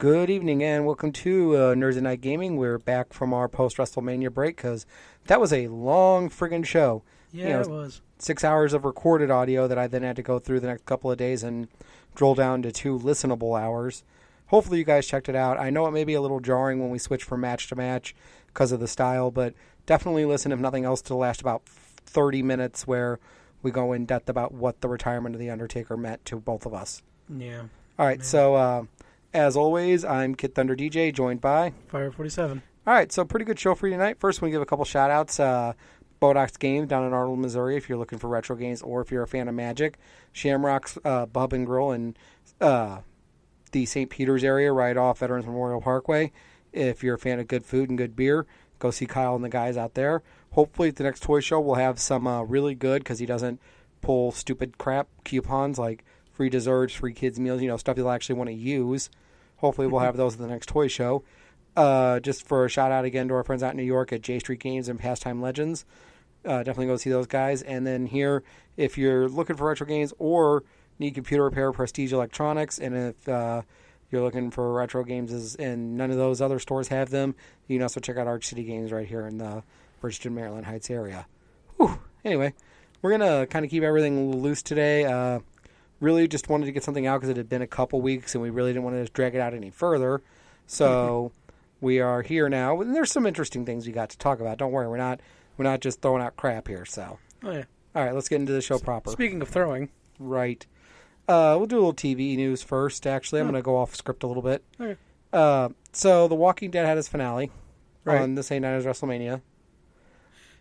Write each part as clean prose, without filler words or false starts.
Good evening and welcome to Nerds and Night Gaming. We're back from our post-WrestleMania break because that was a long friggin' show. Yeah, it was. 6 hours of recorded audio that I then had to go through the next couple of days and drill down to 2 listenable hours. Hopefully you guys checked it out. I know it may be a little jarring when we switch from match to match because of the style, but definitely listen, if nothing else, to the last about 30 minutes where we go in depth about what the retirement of The Undertaker meant to both of us. Yeah. All right, so as always, I'm Kid Thunder DJ, joined by Fire 47. All right, so pretty good show for you tonight. First, we give a couple shout-outs. Bodox Games down in Arnold, Missouri, if you're looking for retro games or if you're a fan of Magic. Shamrock's Pub and Grill in the St. Peter's area right off Veterans Memorial Parkway. If you're a fan of good food and good beer, go see Kyle and the guys out there. Hopefully at the next toy show we'll have some really good, because he doesn't pull stupid crap coupons like free desserts, free kids meals, stuff you'll actually want to use. Hopefully we'll have those at the next toy show. Just for a shout out again to our friends out in New York at J Street Games and Pastime Legends. Definitely go see those guys. And then here, if you're looking for retro games or need computer repair, Prestige Electronics, and if you're looking for retro games and none of those other stores have them, you can also check out Arch City Games right here in the Bridgeton, Maryland Heights area. Whew. Anyway, we're going to kind of keep everything loose today. Really just wanted to get something out because it had been a couple weeks and we really didn't want to drag it out any further. So we are here now, and there's some interesting things we got to talk about. Don't worry, we're not just throwing out crap here. So, Oh, yeah. All right, let's get into the show proper. Speaking of throwing. Right. We'll do a little TV news first, actually. I'm going to go off script a little bit. Okay. So, The Walking Dead had its finale on the same night as WrestleMania.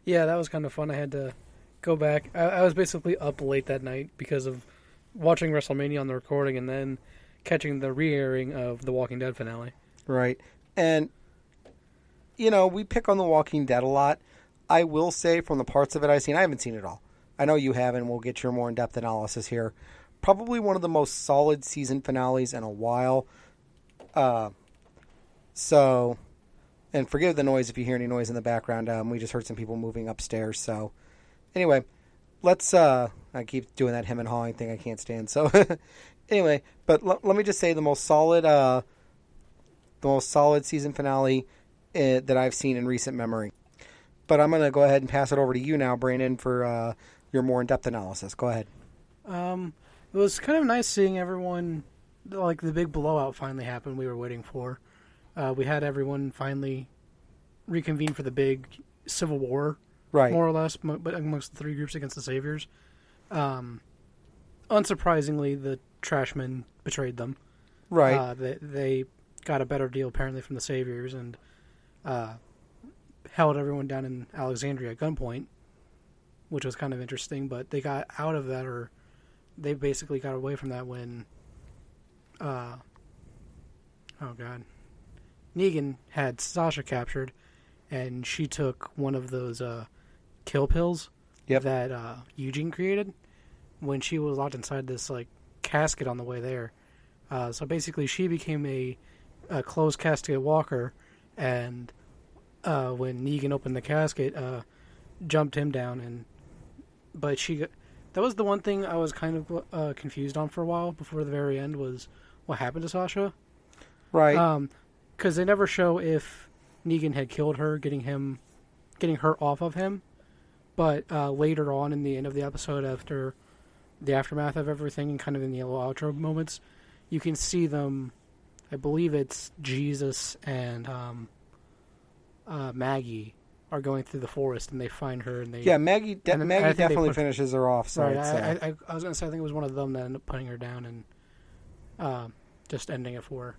Yeah, that was kind of fun. I had to go back. I was basically up late that night because of watching WrestleMania on the recording and then catching the re-airing of The Walking Dead finale. Right. And, we pick on The Walking Dead a lot. I will say from the parts of it I've seen, I haven't seen it all. I know you haven't. We'll get your more in-depth analysis here. Probably one of the most solid season finales in a while. And forgive the noise if you hear any noise in the background. We just heard some people moving upstairs. So, anyway, let's... I keep doing that hem and hawing thing I can't stand. So, anyway, but let me just say the most solid season finale that I've seen in recent memory. But I'm going to go ahead and pass it over to you now, Brandon, for your more in-depth analysis. Go ahead. It was kind of nice seeing everyone, like the big blowout finally happened we were waiting for. We had everyone finally reconvene for the big civil war, right, more or less, but amongst the three groups against the Saviors. Unsurprisingly, the Trashmen betrayed them. Right. They got a better deal, apparently, from the Saviors and held everyone down in Alexandria at gunpoint, which was kind of interesting, but they got out of that, or they basically got away from that when Negan had Sasha captured, and she took one of those kill pills that Eugene created when she was locked inside this casket on the way there. So basically she became a closed casket walker, and when Negan opened the casket, jumped him down, but that was the one thing I was kind of confused on for a while before the very end, was what happened to Sasha. Right. Because they never show if Negan had killed her, getting her off of him. But later on in the end of the episode, after the aftermath of everything and kind of in the yellow outro moments, you can see them. I believe it's Jesus and Maggie are going through the forest, and they find her. And Maggie definitely finishes her off. So right, I was going to say, I think it was one of them that ended up putting her down and just ending it for her,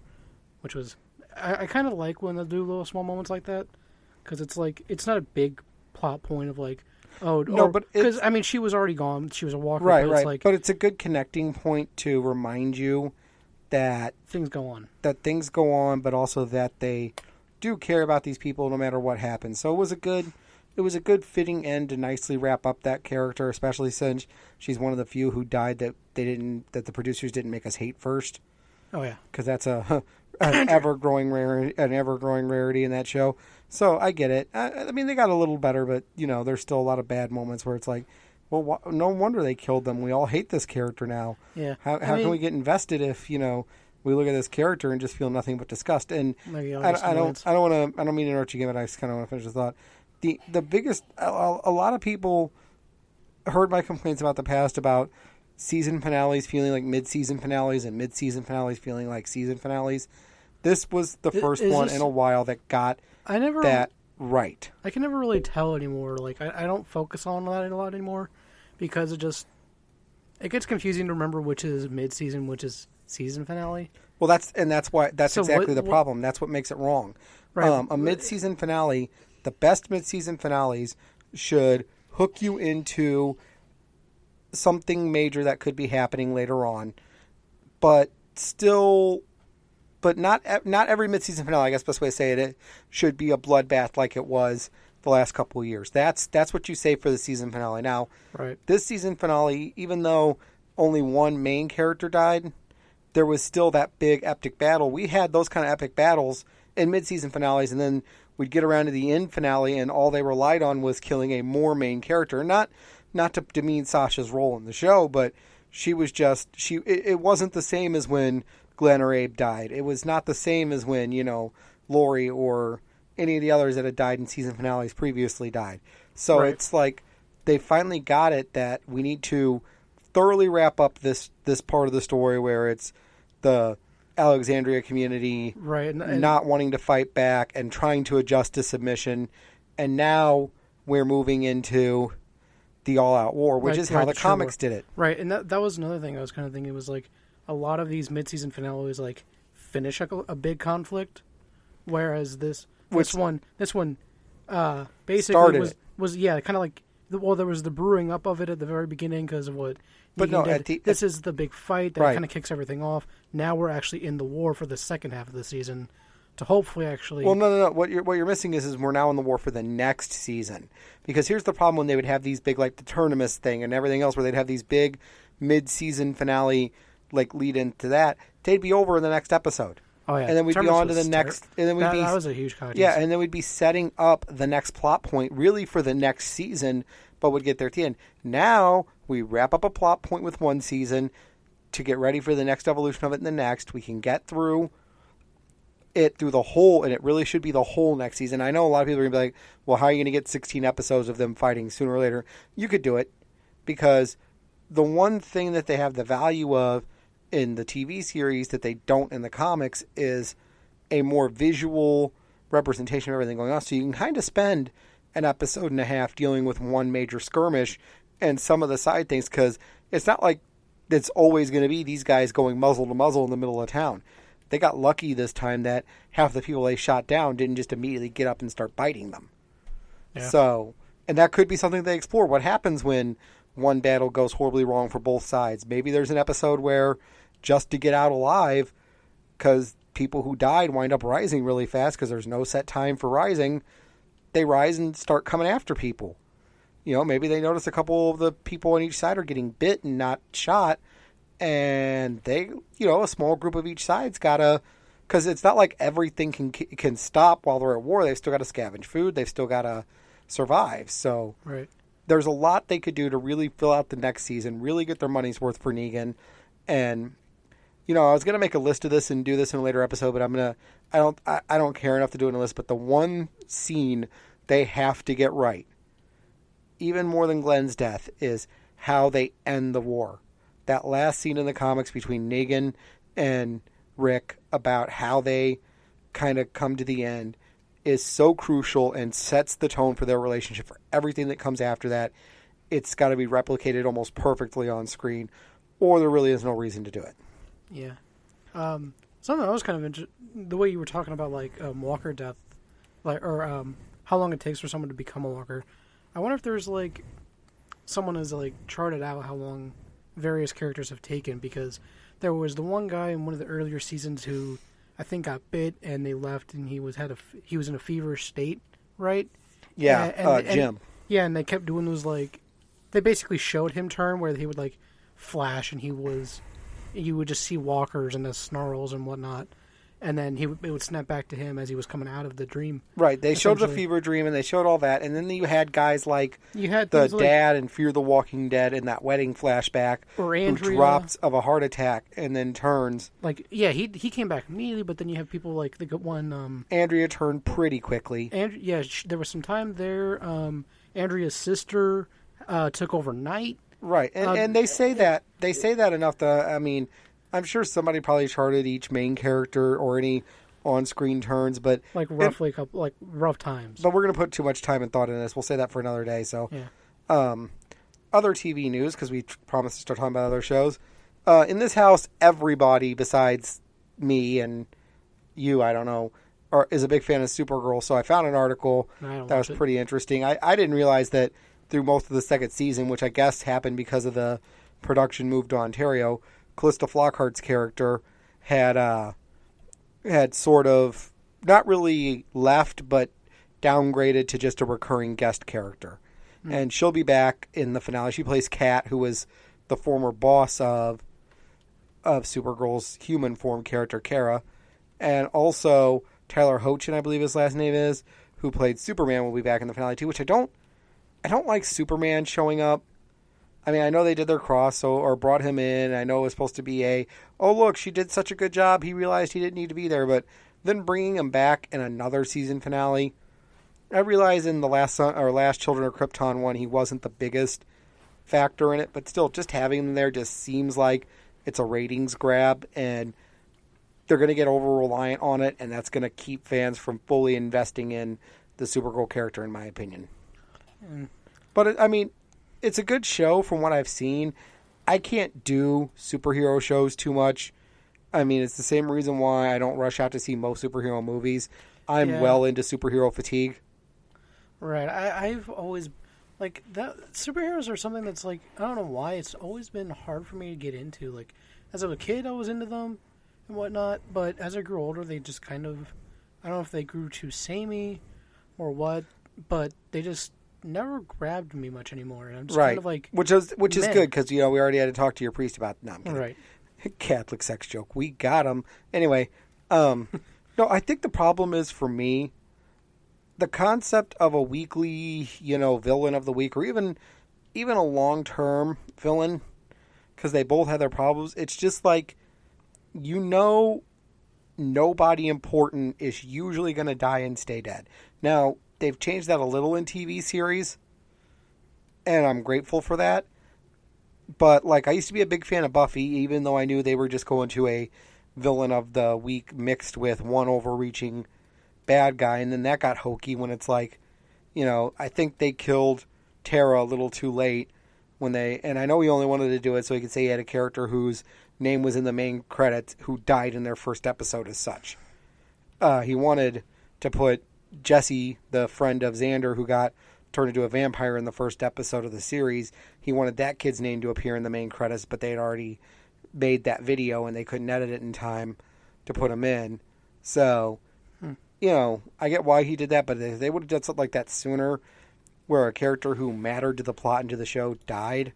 which was... I kind of like when they do little small moments like that, because it's not a big plot point of because she was already gone. She was a walker. Right. But it's a good connecting point to remind you that things go on. But also that they do care about these people no matter what happens. So it was a good fitting end to nicely wrap up that character, especially since she's one of the few who died that the producers didn't make us hate first. Oh yeah, because that's an ever-growing rarity in that show. So I get it. I mean, they got a little better, but there's still a lot of bad moments where it's like, no wonder they killed them. We all hate this character now. Yeah. How can we get invested if we look at this character and just feel nothing but disgust. And Like, yeah, I don't mean to interrupt you again, but I just kind of want to finish the thought. The biggest, a lot of people heard my complaints about the past about season finales feeling like mid-season finales and mid-season finales feeling like season finales. This was the first one in a while that got that right. I can never really tell anymore. Like, I don't focus on that a lot anymore because it gets confusing to remember which is mid-season, which is season finale. Well, that's exactly the problem. That's what makes it wrong. Right. A mid-season finale, the best mid-season finales should hook you into something major that could be happening later on, but not every mid-season finale, I guess the best way to say it should be a bloodbath like it was the last couple of years. That's what you say for the season finale. Now, This season finale, even though only one main character died, there was still that big epic battle. We had those kind of epic battles in mid-season finales, and then we'd get around to the end finale, and all they relied on was killing a more main character. Not to demean Sasha's role in the show, but she was just it wasn't the same as when Glenn or Abe died. It was not the same as when, Lori or any of the others that had died in season finales previously died. So It's like they finally got it that we need to thoroughly wrap up this part of the story where it's the Alexandria community and not wanting to fight back and trying to adjust to submission. And now we're moving into the all-out war, which is how the comics did it. Right, and that was another thing I was kind of thinking. It was like a lot of these mid-season finales like finish a big conflict, whereas this one basically started was kind of like there was the brewing up of it at the very beginning because of what. But no, this is the big fight that kind of kicks everything off. Now we're actually in the war for the second half of the season to hopefully actually. Well, no. What you're missing is we're now in the war for the next season, because here's the problem: when they would have these big like the tournaments thing and everything else, where they'd have these big mid-season finale like lead into that, they'd be over in the next episode. Oh yeah, and then we'd be on to the next, and then that was a huge content. Yeah, and then we'd be setting up the next plot point really for the next season, but would get there at the end. Now we wrap up a plot point with one season to get ready for the next evolution of it in the next. We can get through the whole, and it really should be the whole next season. I know a lot of people are going to be like, well, how are you going to get 16 episodes of them fighting sooner or later? You could do it, because the one thing that they have the value of in the TV series that they don't in the comics is a more visual representation of everything going on. So you can kind of spend an episode and a half dealing with one major skirmish and some of the side things, because it's not like it's always going to be these guys going muzzle to muzzle in the middle of town. They got lucky this time that half the people they shot down didn't just immediately get up and start biting them. Yeah. So, and that could be something they explore. What happens when one battle goes horribly wrong for both sides? Maybe there's an episode where just to get out alive, because people who died wind up rising really fast because there's no set time for rising, they rise and start coming after people. Maybe they notice a couple of the people on each side are getting bit and not shot, and they, a small group of each side's gotta, because it's not like everything can stop while they're at war. They've still got to scavenge food. They've still got to survive. So there's a lot they could do to really fill out the next season, really get their money's worth for Negan. And I was gonna make a list of this and do this in a later episode, but I don't care enough to do it in a list. But the one scene they have to get right, even more than Glenn's death, is how they end the war. That last scene in the comics between Negan and Rick about how they kind of come to the end is so crucial and sets the tone for their relationship for everything that comes after that. It's got to be replicated almost perfectly on screen, or there really is no reason to do it. Yeah. Something I was kind of interested, the way you were talking about like walker death, or how long it takes for someone to become a walker. I wonder if there's like someone has like charted out how long various characters have taken, because there was the one guy in one of the earlier seasons who I think got bit and they left, and he was in a feverish state, right? Yeah, and Jim. Yeah, and they kept doing those like they basically showed him turn where he would like flash and you would just see walkers and the snarls and whatnot. and then it would snap back to him as he was coming out of the dream. Right. They showed the fever dream, and they showed all that, and then you had guys like the dad in Fear the Walking Dead in that wedding flashback, or Andrea, who drops of a heart attack and then turns. Like, yeah, he came back immediately, but then you have people like the one. Andrea turned pretty quickly. There was some time there. Andrea's sister took over Nite. Right, and they say that enough that, I mean, I'm sure somebody probably charted each main character or any on-screen turns, but like roughly rough times. But we're going to put too much time and thought into this. We'll say that for another day. So, yeah. Other TV news, because we promised to start talking about other shows. In this house, everybody besides me and you, I don't know, is a big fan of Supergirl. So I found an article that was pretty interesting. I didn't realize that through most of the second season, which I guess happened because of the production move to Ontario, Callista Flockhart's character had sort of not really left, but downgraded to just a recurring guest character. And she'll be back in the finale. She plays Kat, who was the former boss of Supergirl's human form character, Kara. And also Tyler Hoechlin, I believe his last name is, who played Superman, will be back in the finale too, which I don't like Superman showing up. I mean, I know they did their cross or brought him in. I know it was supposed to be oh, look, she did such a good job. He realized he didn't need to be there. But then bringing him back in another season finale, I realize in the last Children of Krypton one, he wasn't the biggest factor in it. But still, just having him there just seems like it's a ratings grab. And they're going to get over-reliant on it. And that's going to keep fans from fully investing in the Supergirl character, in my opinion. But, I mean, it's a good show from what I've seen. I can't do superhero shows too much. I mean, it's the same reason why I don't rush out to see most superhero movies. I'm well into superhero fatigue. Right. I've always, like, that superheroes are something that's, like, I don't know why, it's always been hard for me to get into. Like, as a kid, I was into them and whatnot, but as I grew older, they just kind of, I don't know if they grew too samey or what, but they just never grabbed me much anymore, and I'm just kind of like, which is good, because we already had to talk to your priest about. No, I'm kidding. Right. Catholic sex joke. We got him anyway. No, I think the problem is, for me, the concept of a weekly, villain of the week, or even a long-term villain, because they both have their problems. It's just like, nobody important is usually going to die and stay dead. Now, they've changed that a little in TV series, and I'm grateful for that. But, like, I used to be a big fan of Buffy, even though I knew they were just going to a villain of the week mixed with one overreaching bad guy, and then that got hokey when it's like, I think they killed Tara a little too late and I know he only wanted to do it so he could say he had a character whose name was in the main credits who died in their first episode as such. He wanted to put Jesse, the friend of Xander, who got turned into a vampire in the first episode of the series, he wanted that kid's name to appear in the main credits, but they had already made that video and they couldn't edit it in time to put him in. So, I get why he did that, but if they would have done something like that sooner, where a character who mattered to the plot and to the show died.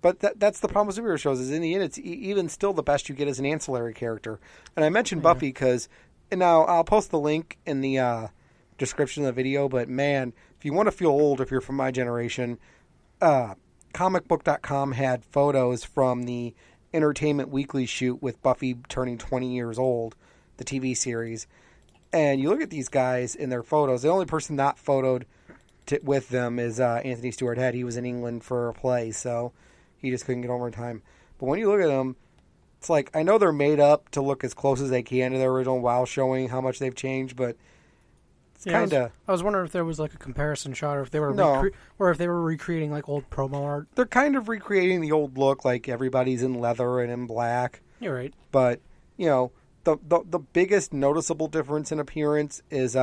But that's the problem with superhero shows, is in the end, it's even still the best you get as an ancillary character. And I mentioned Buffy because, and now I'll post the link in the description of the video, but man, if you want to feel old, if you're from my generation, comicbook.com had photos from the Entertainment Weekly shoot with Buffy turning 20 years old, the TV series. And you look at these guys in their photos, the only person not photoed with them is Anthony Stewart Head. He was in England for a play, so he just couldn't get over in time. But when you look at them, it's like, I know they're made up to look as close as they can to their original while showing how much they've changed, but it's kind of... I was wondering if there was like a comparison shot, or if they were or if they were recreating like old promo art. They're kind of recreating the old look, like everybody's in leather and in black. You're right. But, the biggest noticeable difference in appearance is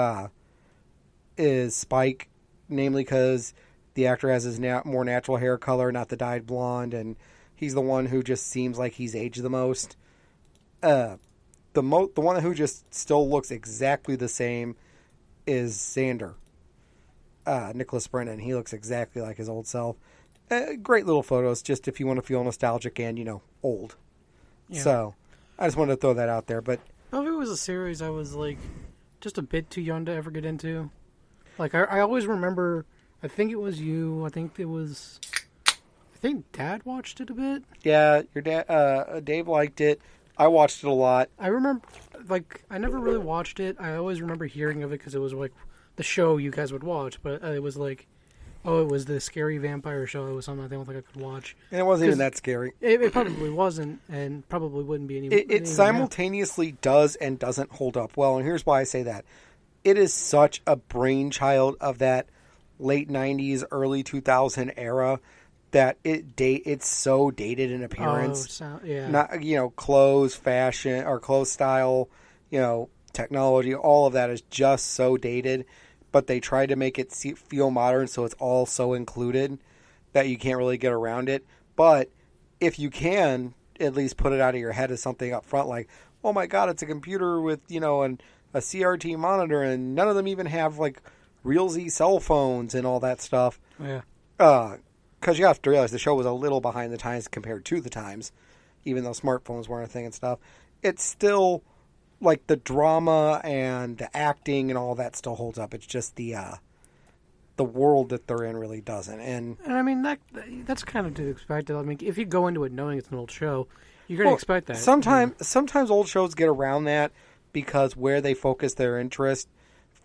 Spike, namely because the actor has his more natural hair color, not the dyed blonde, and he's the one who just seems like he's aged the most. The one who just still looks exactly the same is Xander, Nicholas Brennan. He looks exactly like his old self. Great little photos, just if you want to feel nostalgic and, old. Yeah. So, I just wanted to throw that out there. But Buffy was a series I was, like, just a bit too young to ever get into. Like, I always remember, I think it was you, I think Dad watched it a bit. Yeah, your dad, Dave liked it. I watched it a lot. I remember, like, I never really watched it. I always remember hearing of it because it was, like, the show you guys would watch. But it was, like, it was the scary vampire show. It was something I don't think I could watch. And it wasn't even that scary. It probably wasn't, and probably wouldn't be anymore. It simultaneously does and doesn't hold up well, and here's why I say that. It is such a brainchild of that late 90s, early 2000 era that it's so dated in appearance. Yeah. Not, clothes, fashion, or clothes style, technology, all of that is just so dated. But they try to make it feel modern, so it's all so included that you can't really get around it. But if you can, at least put it out of your head as something up front, like, oh my God, it's a computer with, a CRT monitor, and none of them even have, like, real Z cell phones and all that stuff. Yeah. Because you have to realize the show was a little behind the times compared to the times, even though smartphones weren't a thing and stuff. It's still, like, the drama and the acting and all that still holds up. It's just the world that they're in really doesn't. And I mean, that's kind of to expect. I mean, if you go into it knowing it's an old show, you're going to expect that. Sometimes old shows get around that because where they focus their interest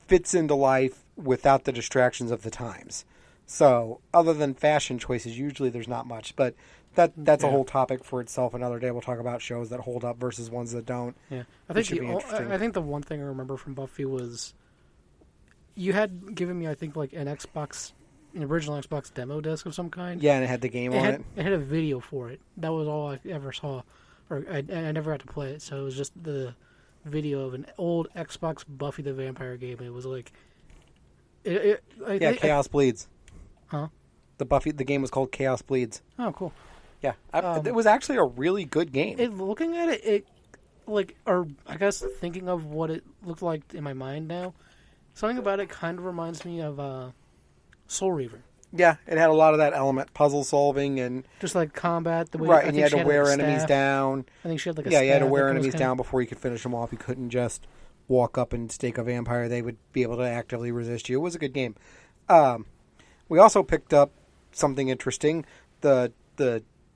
fits into life without the distractions of the times. So, other than fashion choices, usually there's not much. But that's a whole topic for itself. Another day we'll talk about shows that hold up versus ones that don't. Yeah, I think the one thing I remember from Buffy was you had given me, I think, like an original Xbox demo disc of some kind. Yeah, and it had the game on it. It had a video for it. That was all I ever saw, I never had to play it. So it was just the video of an old Xbox Buffy the Vampire game. It was like, Chaos Bleeds. Huh? The game was called Chaos Bleeds. Oh, cool. Yeah, it was actually a really good game. Looking at it, I guess thinking of what it looked like in my mind now, something about it kind of reminds me of Soul Reaver. Yeah, it had a lot of that element, puzzle solving and just like combat. The way right, and you had to wear enemies down. I think she had like a staff. Yeah, you had to wear enemies down before you could finish them off. You couldn't just walk up and stake a vampire. They would be able to actively resist you. It was a good game. We also picked up something interesting, the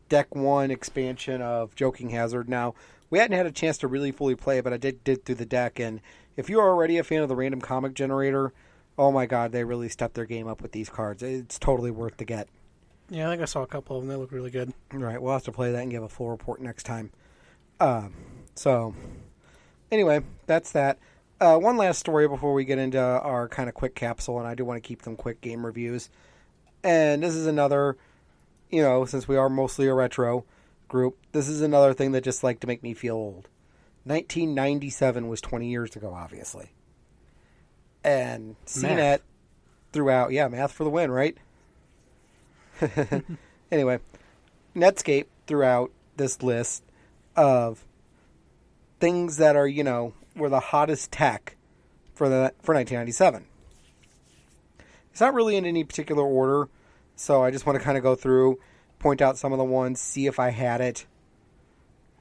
Deck 1 expansion of Joking Hazard. Now, we hadn't had a chance to really fully play it, but I did through the deck, and if you're already a fan of the random comic generator, oh my God, they really stepped their game up with these cards. It's totally worth the get. Yeah, I think I saw a couple of them. They look really good. All right, we'll have to play that and give a full report next time. So, anyway, that's that. One last story before we get into our kind of quick capsule, and I do want to keep them quick game reviews. And this is another, since we are mostly a retro group, this is another thing that just like to make me feel old. 1997 was 20 years ago, obviously. And CNET throughout, math for the win, right? Anyway, Netscape throughout this list of things that are, were the hottest tech for 1997. It's not really in any particular order, so I just want to kind of go through, point out some of the ones, see if I had it,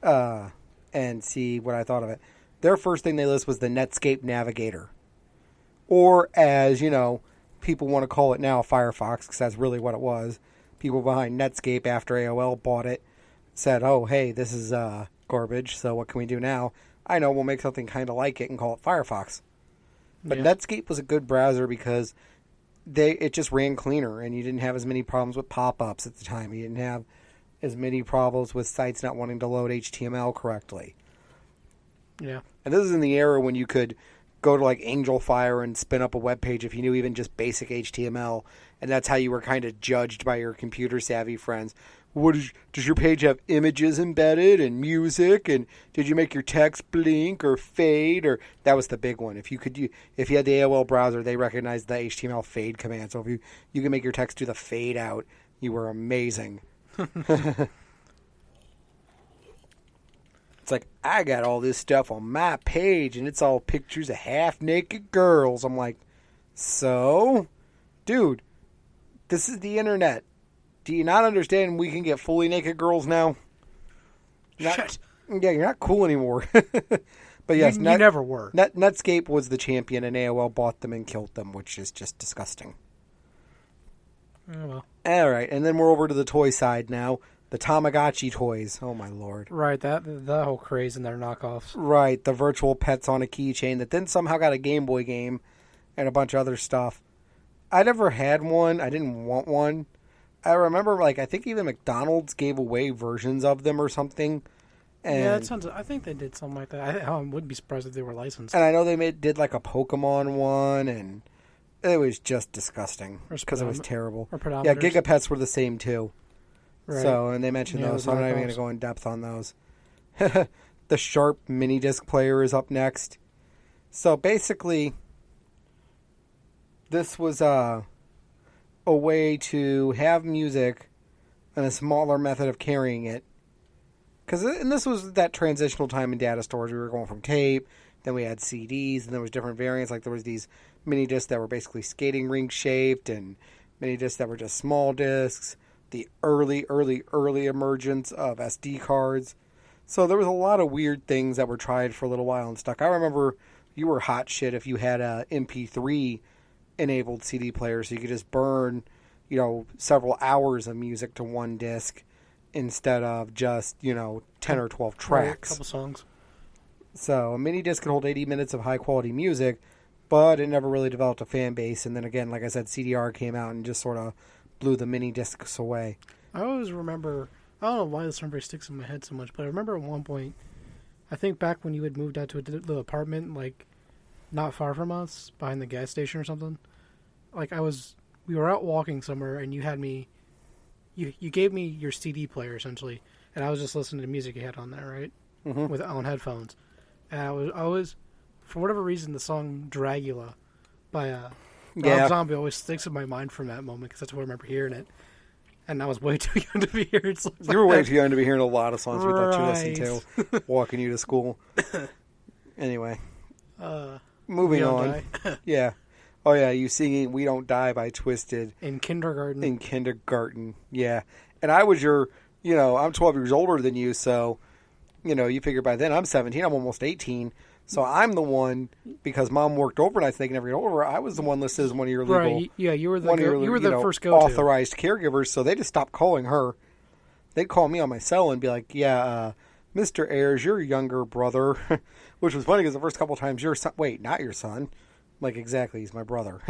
and see what I thought of it. Their first thing they list was the Netscape Navigator. Or, as, people want to call it now, Firefox, because that's really what it was. People behind Netscape, after AOL bought it, said, oh, hey, this is garbage, so what can we do now? I know, we'll make something kind of like it and call it Firefox. But Netscape was a good browser because it just ran cleaner, and you didn't have as many problems with pop-ups at the time. You didn't have as many problems with sites not wanting to load HTML correctly. Yeah. And this is in the era when you could go to like AngelFire and spin up a web page if you knew even just basic HTML, and that's how you were kind of judged by your computer-savvy friends. Does your page have images embedded and music, and did you make your text blink or fade? Or that was the big one. If you had the AOL browser, they recognized the HTML fade command. So if you can make your text do the fade out, you were amazing. It's like, I got all this stuff on my page, and it's all pictures of half-naked girls. I'm like, so? Dude, this is the internet. Do you not understand we can get fully naked girls now? Shit. Yeah, you're not cool anymore. But But yes, you never were. Netscape was the champion, and AOL bought them and killed them, which is just disgusting. Oh, well. All right, and then we're over to the toy side now. The Tamagotchi toys. Oh, my Lord. Right, that whole craze in their knockoffs. Right, the virtual pets on a keychain that then somehow got a Game Boy game and a bunch of other stuff. I never had one. I didn't want one. I remember, I think even McDonald's gave away versions of them or something. And, yeah, that sounds. I think they did something like that. I wouldn't be surprised if they were licensed. And I know they did a Pokemon one, and it was just disgusting because it was terrible. Or pedometers. Yeah, Gigapets were the same too. Right. So, and they mentioned those, so I'm not even going to go in depth on those. The Sharp mini disc player is up next. So basically, this was a way to have music and a smaller method of carrying it. And this was that transitional time in data storage. We were going from tape, then we had CDs, and there was different variants. Like there was these mini discs that were basically skating rink shaped, and mini discs that were just small discs. The early emergence of SD cards. So there was a lot of weird things that were tried for a little while and stuck. I remember you were hot shit if you had a MP3 enabled CD player, so you could just burn, several hours of music to one disc instead of just, 10 or 12 tracks. Right, a couple songs. So a mini disc could hold 80 minutes of high quality music, but it never really developed a fan base. And then again, like I said, CDR came out and just sort of blew the mini discs away. I always remember, I don't know why this memory sticks in my head so much, but I remember at one point, I think back when you had moved out to a little apartment, not far from us, behind the gas station or something. We were out walking somewhere, and you had me, you gave me your CD player, essentially, and I was just listening to music you had on there, right? Mm-hmm. On headphones. And I was, for whatever reason, the song Dragula by Rob Zombie always sticks in my mind from that moment, because that's where I remember hearing it. And I was way too young to be hearing songs like that. You were way too young to be hearing a lot of songs we let you listen to, walking you to school. Anyway. Moving on. Yeah. Oh, yeah, you singing We Don't Die by Twisted. In kindergarten. Yeah. And I was I'm 12 years older than you, so, you figure by then I'm 17, I'm almost 18. So I'm the one, because Mom worked overnight so they can never get over. I was the one listed as one of your legal, right? Yeah, you were the first go-to authorized caregivers. So they just stopped calling her. They'd call me on my cell and be like, "Yeah, Mr. Ayers, your younger brother," which was funny because the first couple of times your son. Wait, not your son. Like exactly, he's my brother,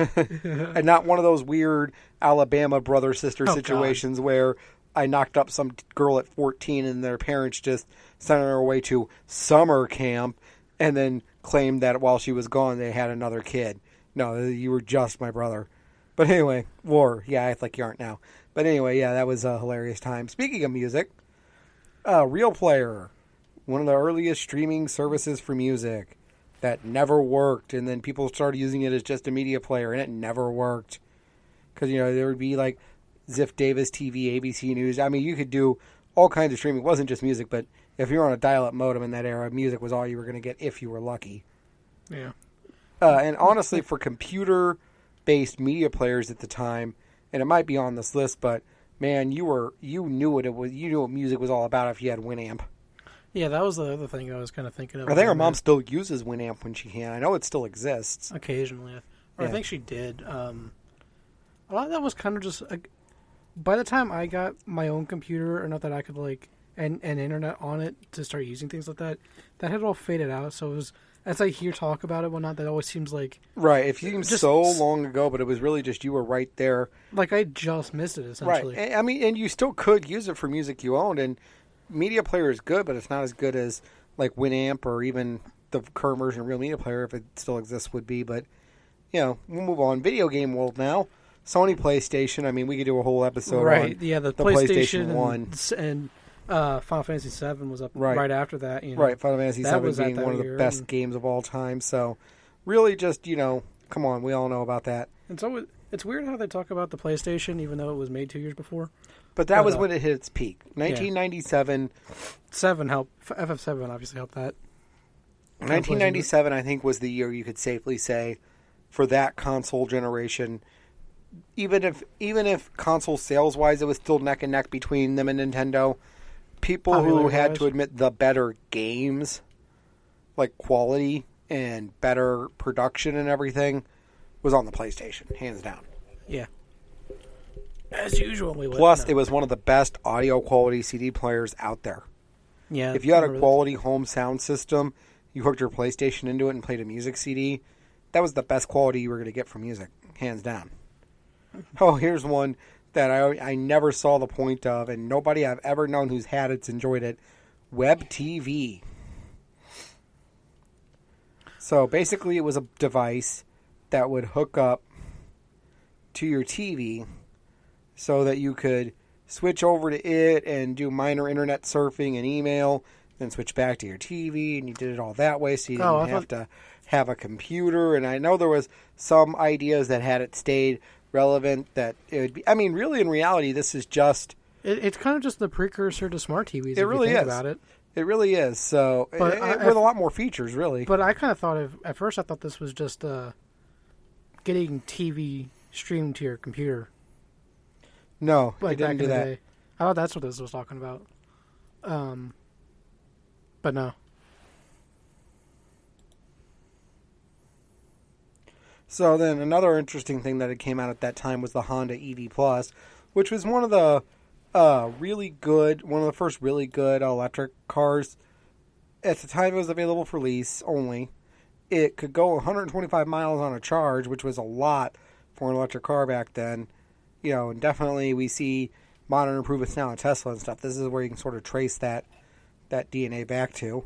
and not one of those weird Alabama brother-sister situations where I knocked up some girl at 14 and their parents just sent her away to summer camp. And then claimed that while she was gone, they had another kid. No, you were just my brother. But anyway, yeah, I like you aren't now. But anyway, yeah, that was a hilarious time. Speaking of music, Real Player, one of the earliest streaming services for music that never worked. And then people started using it as just a media player, and it never worked. Because, there would be Ziff Davis TV, ABC News. I mean, you could do all kinds of streaming. It wasn't just music, but if you were on a dial-up modem in that era, music was all you were going to get if you were lucky. Yeah. And honestly, for computer-based media players at the time, and it might be on this list, but man, you knew what music was all about if you had Winamp. Yeah, that was the other thing I was kind of thinking of. I think our mom still uses Winamp when she can. I know it still exists occasionally, or I think she did. A lot of that was kind of just. By the time I got my own computer, enough that I could and internet on it to start using things like that had all faded out. So it was, as I hear talk about it, whatnot, that always seems like right. It seems so long ago, but it was really just you were right there. Like I just missed it essentially. Right. I mean, and you still could use it for music you owned, and Media Player is good, but it's not as good as Winamp or even the current version of Real Media Player, if it still exists, would be. But we'll move on. Video game world now. Sony PlayStation. I mean, we could do a whole episode on the PlayStation 1 and Final Fantasy VII was up right after that. Right, Final Fantasy VII being one of the best games of all time. So, really, just come on, we all know about that. And so it's weird how they talk about the PlayStation, even though it was made 2 years before. But that was when it hit its peak. 1997. 7 helped. FF7 obviously helped that. 1997, I think, was the year you could safely say for that console generation. Even if console sales wise it was still neck and neck between them and Nintendo, people who had to admit the better games like quality and better production and everything was on the PlayStation, hands down. Yeah. As usual, we would. Plus, it was one of the best audio quality CD players out there. Yeah. If you had a quality home sound system, you hooked your PlayStation into it and played a music CD, that was the best quality you were going to get from music, hands down. Oh, here's one that I never saw the point of, and nobody I've ever known who's had it's enjoyed it. Web TV. So basically it was a device that would hook up to your TV so that you could switch over to it and do minor internet surfing and email, then switch back to your TV, and you did it all that way so you didn't have to have a computer. And I know there was some ideas that had it stayed relevant that it would be... I mean, really, in reality, this is just... It's kind of just the precursor to smart TVs, it really is. About it. It really is. So, with a lot more features, really. But I kind of thought at first I thought this was just getting TV streamed to your computer. No, like it didn't do that. I thought that's what this was talking about. But no. So then another interesting thing that had came out at that time was the Honda EV Plus, which was one of the one of the first really good electric cars. At the time it was available for lease only. It could go 125 miles on a charge, which was a lot for an electric car back then. You know, and definitely we see modern improvements now in Tesla and stuff. This is where you can sort of trace that DNA back to.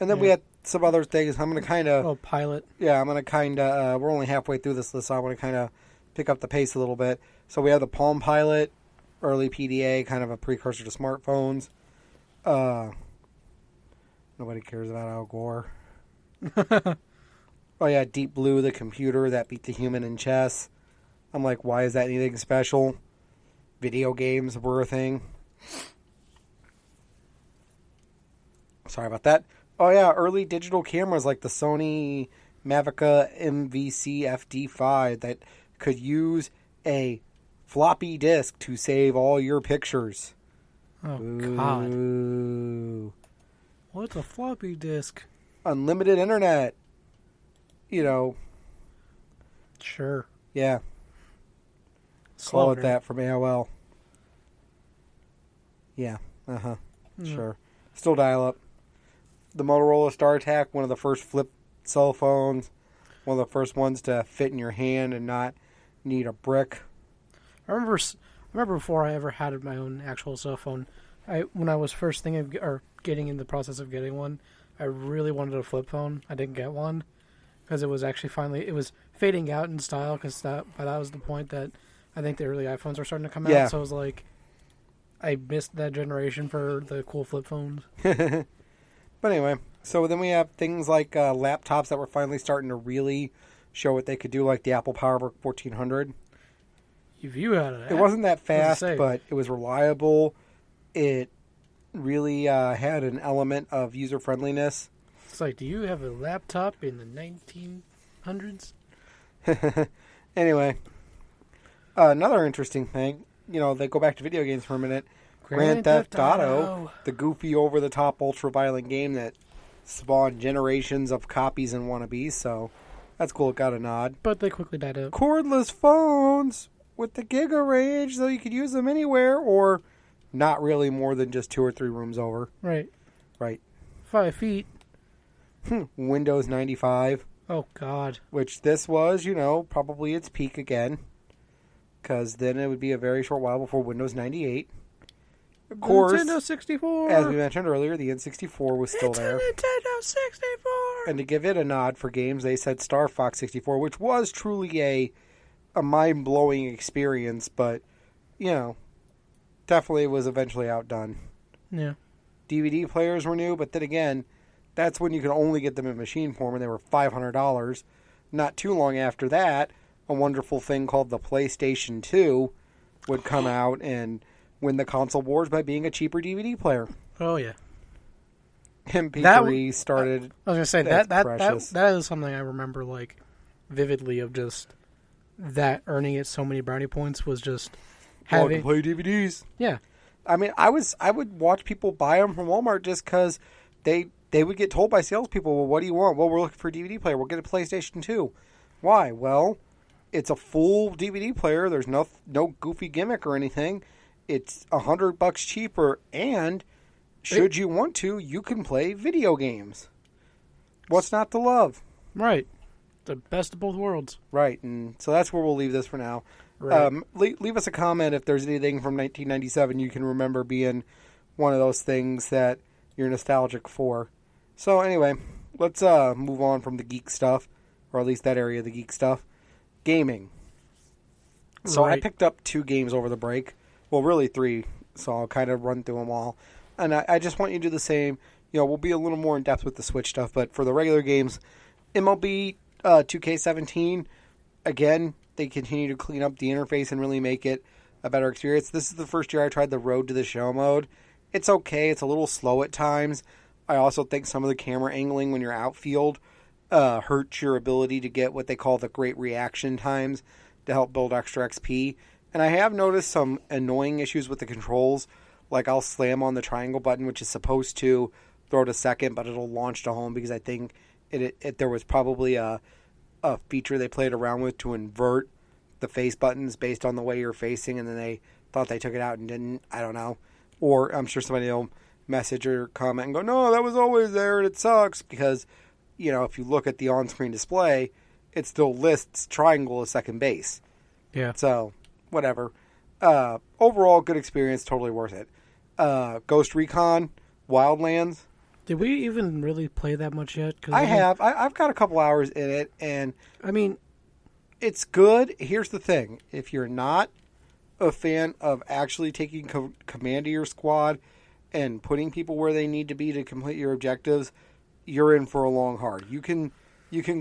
And then we had some other things. I'm going to kind of... Oh, Pilot. Yeah, I'm going to kind of... we're only halfway through this list, so I want to kind of pick up the pace a little bit. So we have the Palm Pilot, early PDA, kind of a precursor to smartphones. Nobody cares about Al Gore. Oh, yeah, Deep Blue, the computer that beat the human in chess. I'm like, why is that anything special? Video games were a thing. Sorry about that. Oh, yeah, early digital cameras like the Sony Mavica MVC FD5 that could use a floppy disk to save all your pictures. Oh, Ooh. God. What's a floppy disk? Unlimited internet. You know. Sure. Yeah. Call it that from AOL. Yeah. Uh-huh. Mm. Sure. Still dial-up. The Motorola StarTAC, one of the first flip cell phones. One of the first ones to fit in your hand and not need a brick. I remember before I ever had my own actual cell phone, when I was first thinking of, getting in the process of getting one, I really wanted a flip phone. I didn't get one because it was actually it was fading out in style because that was the point that I think the early iPhones were starting to come out. So it was like I missed that generation for the cool flip phones. But anyway, so then we have things like laptops that were finally starting to really show what they could do, like the Apple PowerBook 1400. If you had it wasn't that fast, but it was reliable. It really had an element of user-friendliness. It's like, do you have a laptop in the 1900s? Anyway, another interesting thing, they go back to video games for a minute. Grand Theft Auto, the goofy, over-the-top, ultra-violent game that spawned generations of copies and wannabes, so that's cool. It got a nod. But they quickly died out. Cordless phones with the giga range, so you could use them anywhere, or not really more than just 2 or 3 rooms over. Right. 5 feet. Windows 95. Oh, God. Which this was, probably its peak again, because then it would be a very short while before Windows 98. Of course, Nintendo 64. As we mentioned earlier, the N64 was still there. Nintendo 64. And to give it a nod for games, they said Star Fox 64, which was truly a mind-blowing experience, but, definitely was eventually outdone. Yeah. DVD players were new, but then again, that's when you could only get them in machine form, and they were $500. Not too long after that, a wonderful thing called the PlayStation 2 would come out and win the console wars by being a cheaper DVD player. Oh, yeah. MP3 started. I was going to say, that is something I remember, vividly of just that earning it so many brownie points was just having... I can play DVDs. Yeah. I mean, I would watch people buy them from Walmart just because they they would get told by salespeople, well, what do you want? Well, we're looking for a DVD player. We'll get a PlayStation 2. Why? Well, it's a full DVD player. There's no goofy gimmick or anything. It's $100 cheaper, and should you want to, you can play video games. What's not to love? Right. The best of both worlds. Right, and so that's where we'll leave this for now. Right. Leave us a comment if there's anything from 1997 you can remember being one of those things that you're nostalgic for. So anyway, let's move on from the geek stuff, or at least that area of the geek stuff. Gaming. So I picked up 2 games over the break. Well, really 3, so I'll kind of run through them all. And I just want you to do the same. We'll be a little more in depth with the Switch stuff, but for the regular games, MLB 2K17, again, they continue to clean up the interface and really make it a better experience. This is the first year I tried the Road to the Show mode. It's okay. It's a little slow at times. I also think some of the camera angling when you're outfield hurts your ability to get what they call the great reaction times to help build extra XP. And I have noticed some annoying issues with the controls. Like I'll slam on the triangle button, which is supposed to throw to second, but it'll launch to home because I think there was probably a feature they played around with to invert the face buttons based on the way you're facing, and then they thought they took it out and didn't. I don't know. Or I'm sure somebody will message or comment and go, no, that was always there and it sucks, because, if you look at the on-screen display, it still lists triangle as second base. Yeah. So, whatever. Overall, good experience, totally worth it. Ghost Recon Wildlands. Did we even really play that much yet? I've got a couple hours in it, and I mean, it's good. Here's the thing: if you're not a fan of actually taking command of your squad and putting people where they need to be to complete your objectives, you're in for a long hard. You can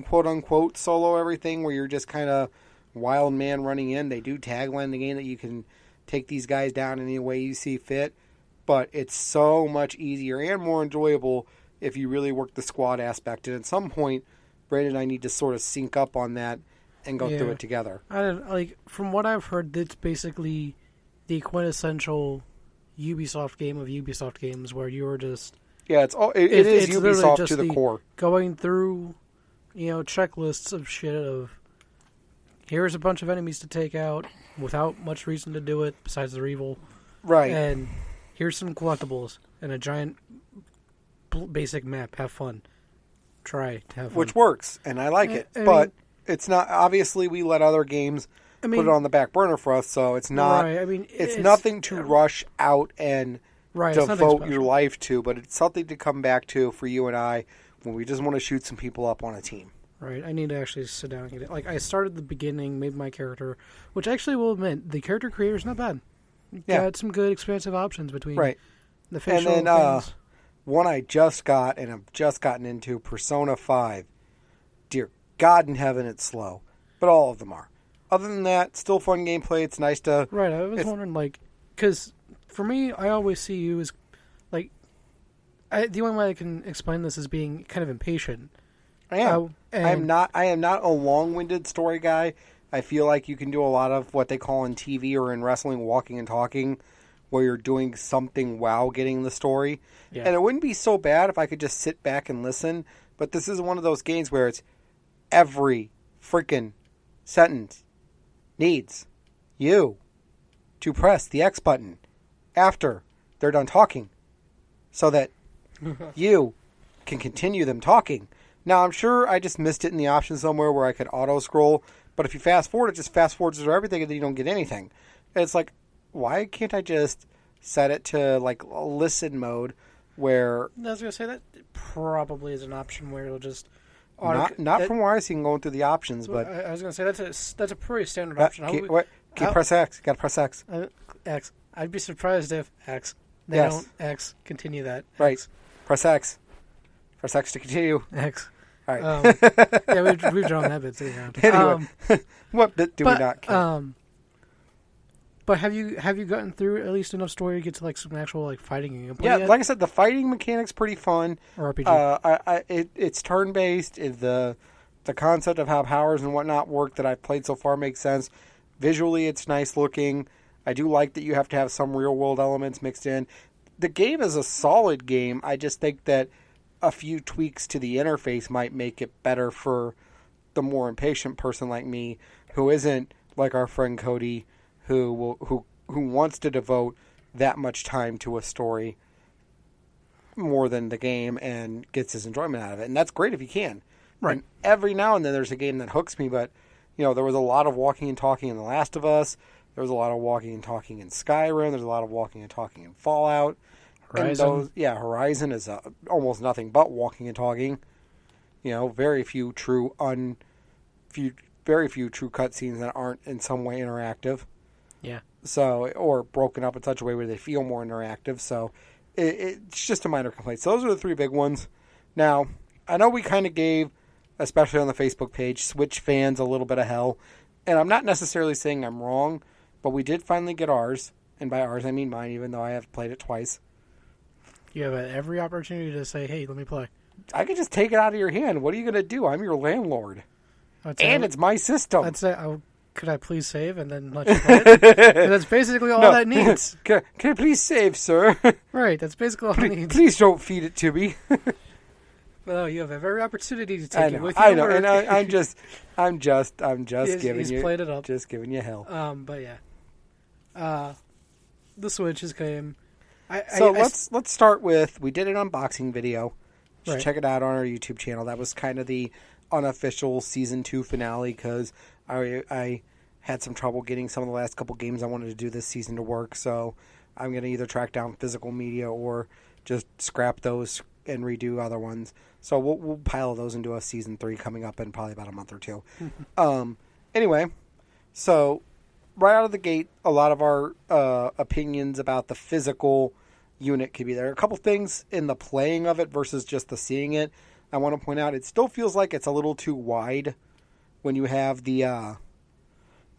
quote unquote solo everything, where you're just kind of wild man running in. They do tagline the game that you can take these guys down any way you see fit, but it's so much easier and more enjoyable if you really work the squad aspect. And at some point, Brandon and I need to sort of sync up on that and go through it together. From what I've heard, it's basically the quintessential Ubisoft game of Ubisoft games, where you are just it is Ubisoft to the core, going through checklists of shit of here's a bunch of enemies to take out without much reason to do it besides they're evil, right? And here's some collectibles and a giant basic map. Have fun. Try to have fun. Which works, and I like it. But it's not, obviously we let other games put it on the back burner for us, so it's not, it's nothing to rush out and devote your life to, but it's something to come back to for you and I when we just want to shoot some people up on a team. Right, I need to actually sit down and get it. Like, I started the beginning, made my character, which actually will admit, the character creator is not bad. Got some good expansive options between the facial and then things. One I just got, and I've just gotten into, Persona 5. Dear God in heaven, it's slow. But all of them are. Other than that, still fun gameplay. It's nice to... Right, I was wondering, because for me, I always see you as, the only way I can explain this is being kind of impatient. I am. I am not a long-winded story guy. I feel like you can do a lot of what they call in TV or in wrestling, walking and talking, where you're doing something while getting the story. Yeah. And it wouldn't be so bad if I could just sit back and listen, but this is one of those games where it's every freaking sentence needs you to press the X button after they're done talking so that you can continue them talking. Now, I'm sure I just missed it in the options somewhere where I could auto-scroll, but if you fast-forward, it just fast-forwards through everything and then you don't get anything. And it's like, why can't I just set it to, listen mode where... I was going to say, that probably is an option where it'll just... Not from where I see going through the options, but... I was going to say, that's a pretty standard option. Press X. Got to press X. X. I'd be surprised if X. They don't X. Continue that. X. Right. Press X. Press X to continue. X. All right. We've drawn that bit too. Anyway, what bit do we not kill? But have you gotten through at least enough story to get to some actual fighting gameplay? Yeah, yet? Like I said, the fighting mechanic's pretty fun. Or RPG. It's turn based. The concept of how powers and whatnot work that I've played so far makes sense. Visually, it's nice looking. I do like that you have to have some real world elements mixed in. The game is a solid game. I just think that a few tweaks to the interface might make it better for the more impatient person like me, who isn't like our friend Cody, who wants to devote that much time to a story more than the game and gets his enjoyment out of it. And that's great if you can. Right. And every now and then there's a game that hooks me, but there was a lot of walking and talking in The Last of Us. There was a lot of walking and talking in Skyrim. There's a lot of walking and talking in Fallout. Horizon. And Horizon is almost nothing but walking and talking. Very few true cutscenes that aren't in some way interactive. Yeah. So, or broken up in such a way where they feel more interactive. So, it's just a minor complaint. So those are the three big ones. Now, I know we kind of gave, especially on the Facebook page, Switch fans a little bit of hell. And I'm not necessarily saying I'm wrong, but we did finally get ours. And by ours, I mean mine, even though I have played it twice. You have every opportunity to say, hey, let me play. I could just take it out of your hand. What are you going to do? I'm your landlord. And it's my system. I'd say, could I please save and then let you play it? That's basically all that needs. Can I please save, sir? Right, that's basically all it needs. Please don't feed it to me. Well, you have every opportunity to take it with you. I know, and I'm just giving he's you played it up. Just giving you hell. But yeah, the Switch has came. Let's start with, we did an unboxing video. Right. Check it out on our YouTube channel. That was kind of the unofficial season 2 finale because I had some trouble getting some of the last couple games I wanted to do this season to work. So I'm going to either track down physical media or just scrap those and redo other ones. So we'll pile those into a season 3 coming up in probably about a month or two. Anyway, so right out of the gate, a lot of our opinions about the physical unit could be there. A couple things in the playing of it versus just the seeing it. I want to point out it still feels like it's a little too wide when you have the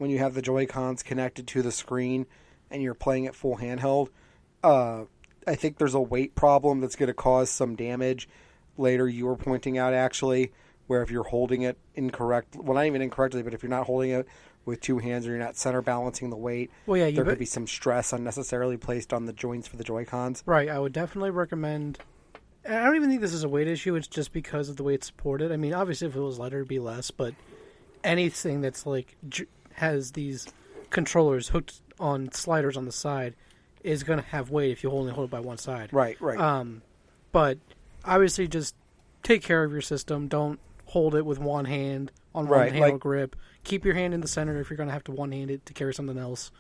Joy-Cons connected to the screen and you're playing it full handheld. I think there's a weight problem that's going to cause some damage later. You were pointing out actually where if you're holding it incorrect, well, not even incorrectly, but if you're not holding it with two hands or you're not center balancing the weight, there could be some stress unnecessarily placed on the joints for the Joy-Cons. Right, I would definitely recommend. I don't even think this is a weight issue. It's just because of the way it's supported. I mean, obviously, if it was lighter, it'd be less. But anything that's like has these controllers hooked on sliders on the side is going to have weight if you only hold it by one side. Right. But obviously, just take care of your system. Don't hold it with one hand on one handle grip. Keep your hand in the center if you're going to have to one-hand it to carry something else,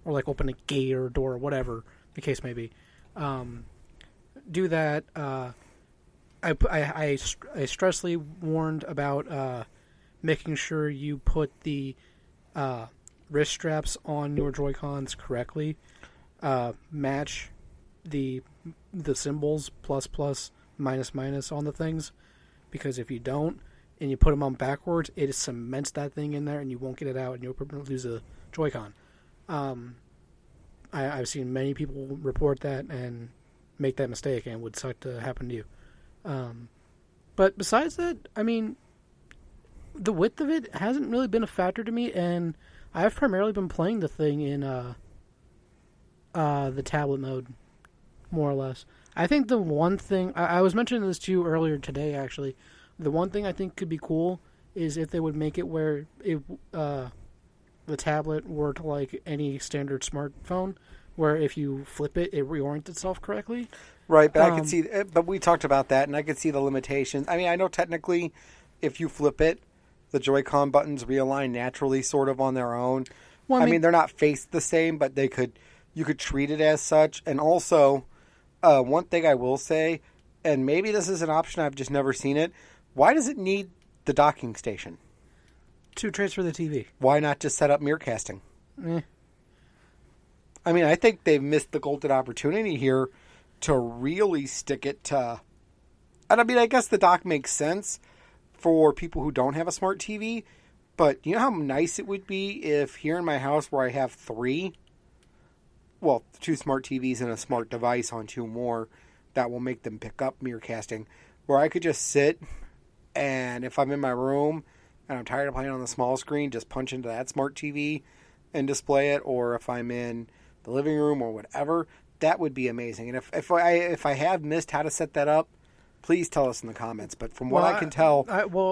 or like open a gate or a door or whatever the case may be. Do that. I stressly warned about making sure you put the wrist straps on your Joy-Cons correctly. Match the symbols plus minus on the things, because if you don't and you put them on backwards, it cements that thing in there and you won't get it out and you'll lose a Joy-Con. I've seen many people report that and make that mistake, and it would suck to happen to you. But besides that, I mean, the width of it hasn't really been a factor to me, and I've primarily been playing the thing in the tablet mode, more or less. I think the one thing, I was mentioning this to you earlier today, actually, the one thing I think could be cool is if they would make it where the tablet were to like any standard smartphone, where if you flip it, it reorients itself correctly. Right, but I could see, but we talked about that, and I could see the limitations. I mean, I know technically, if you flip it, the Joy-Con buttons realign naturally, sort of on their own. Well, I mean, they're not faced the same, but you could treat it as such. And also, one thing I will say, and maybe this is an option, I've just never seen it. Why does it need the docking station? To transfer the TV. Why not just set up mirror casting? I mean, I think they've missed the golden opportunity here to really stick it to... And I mean, I guess the dock makes sense for people who don't have a smart TV, but you know how nice it would be if here in my house where I have two smart TVs and a smart device on two more that will make them pick up mirror casting, where I could just sit and if I'm in my room and I'm tired of playing on the small screen, just punch into that smart TV and display it, or if I'm in the living room or whatever, that would be amazing. And if I have missed how to set that up, please tell us in the comments. But from what I can tell,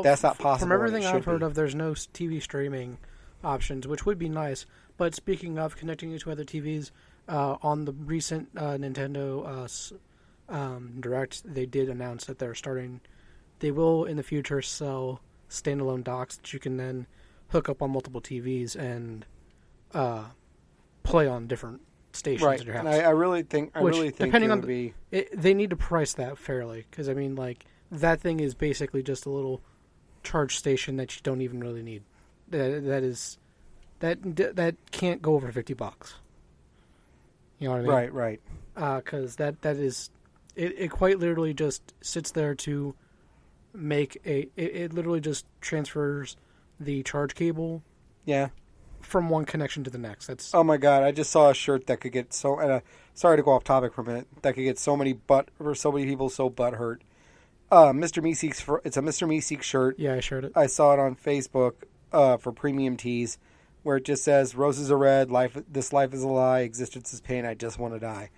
that's not possible. From everything I've heard of, there's no TV streaming options, which would be nice. But speaking of connecting it to other TVs, on the recent Nintendo Direct, they did announce that they will in the future sell standalone docks that you can then hook up on multiple TVs and play on different stations at your house. And I really think depending it on would be... they need to price that fairly, because I mean, like, that thing is basically just a little charge station that you don't even really need. That can't go over $50. You know what I mean? Right. Because that is it. Quite literally just sits there to make it literally just transfers the charge cable. Yeah. From one connection to the next. That's oh my god! I just saw a shirt that could get so. Sorry to go off topic for a minute. That could get so many people so butt hurt. Mr. Meeseeks it's a Mr. Meeseeks shirt. Yeah, I shared it. I saw it on Facebook for premium tees, where it just says "Roses are red. This life is a lie. Existence is pain. I just want to die."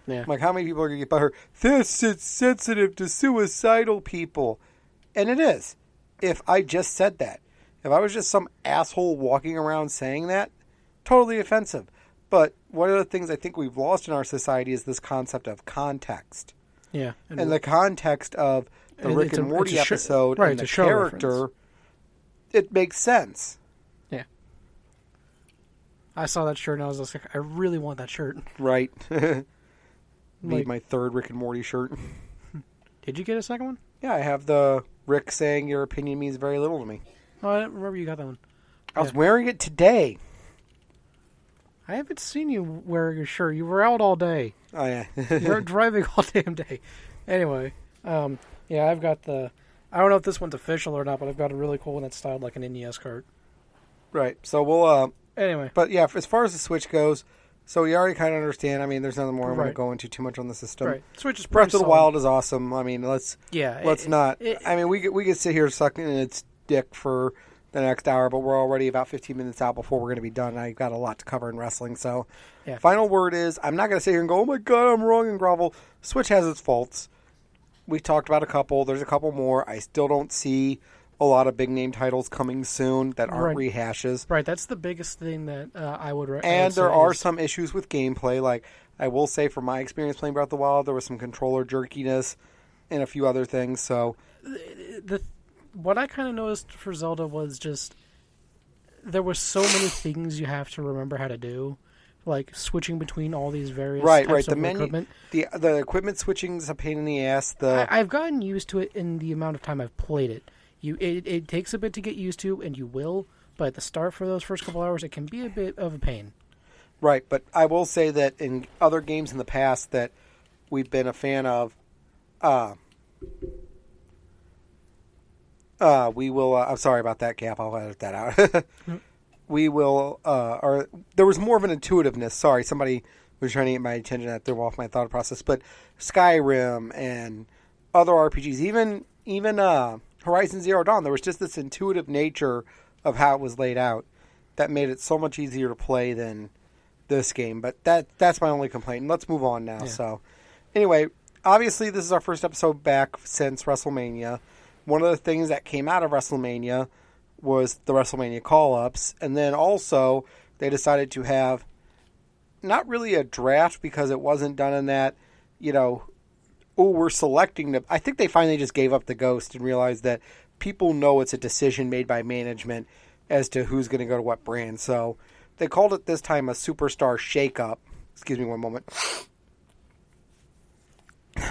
Yeah. I'm like, how many people are gonna get butt hurt? This is sensitive to suicidal people, and it is. If I just said that. If I was just some asshole walking around saying that, totally offensive. But one of the things I think we've lost in our society is this concept of context. Yeah. And the context of the Rick and Morty episode and the character, reference. It makes sense. Yeah. I saw that shirt and I was like, I really want that shirt. Right. Need my third Rick and Morty shirt. Did you get a second one? Yeah, I have the Rick saying your opinion means very little to me. Oh, I didn't remember you got that one. I was wearing it today. I haven't seen you wear your shirt. You were out all day. Oh, yeah. You're driving all damn day. Anyway, yeah, I've got I don't know if this one's official or not, but I've got a really cool one that's styled like an NES cart. Right. So we'll... Anyway. But yeah, as far as the Switch goes, so you already kind of understand. I mean, there's nothing more I'm going to go into too much on the system. Right. Switch is Breath of the Wild is awesome. I mean, let's not... I mean, we could sit here sucking its dick for the next hour, but we're already about 15 minutes out before we're going to be done. I've got a lot to cover in wrestling, so final word is, I'm not going to sit here and go, oh my god, I'm wrong and grovel. Switch has its faults. We talked about a couple. There's a couple more. I still don't see a lot of big name titles coming soon that aren't rehashes. Right, that's the biggest thing that I would recommend. And there are some issues with gameplay. Like, I will say from my experience playing Breath of the Wild, there was some controller jerkiness and a few other things, so... What I kind of noticed for Zelda was just there were so many things you have to remember how to do, like switching between all these various types of equipment. The equipment switching is a pain in the ass. I've gotten used to it in the amount of time I've played it. It takes a bit to get used to, and you will, but at the start for those first couple hours, it can be a bit of a pain. Right, but I will say that in other games in the past that we've been a fan of, we will... I'm sorry about that, Cap. I'll edit that out. We will... there was more of an intuitiveness. Sorry, somebody was trying to get my attention that threw off my thought process. But Skyrim and other RPGs, even Horizon Zero Dawn, there was just this intuitive nature of how it was laid out that made it so much easier to play than this game. But that's my only complaint. And let's move on now. Yeah. So, anyway, obviously this is our first episode back since WrestleMania. One of the things that came out of WrestleMania was the WrestleMania call-ups. And then also, they decided to have not really a draft because it wasn't done in that, we're selecting I think they finally just gave up the ghost and realized that people know it's a decision made by management as to who's going to go to what brand. So they called it this time a Superstar Shake-Up. Excuse me one moment.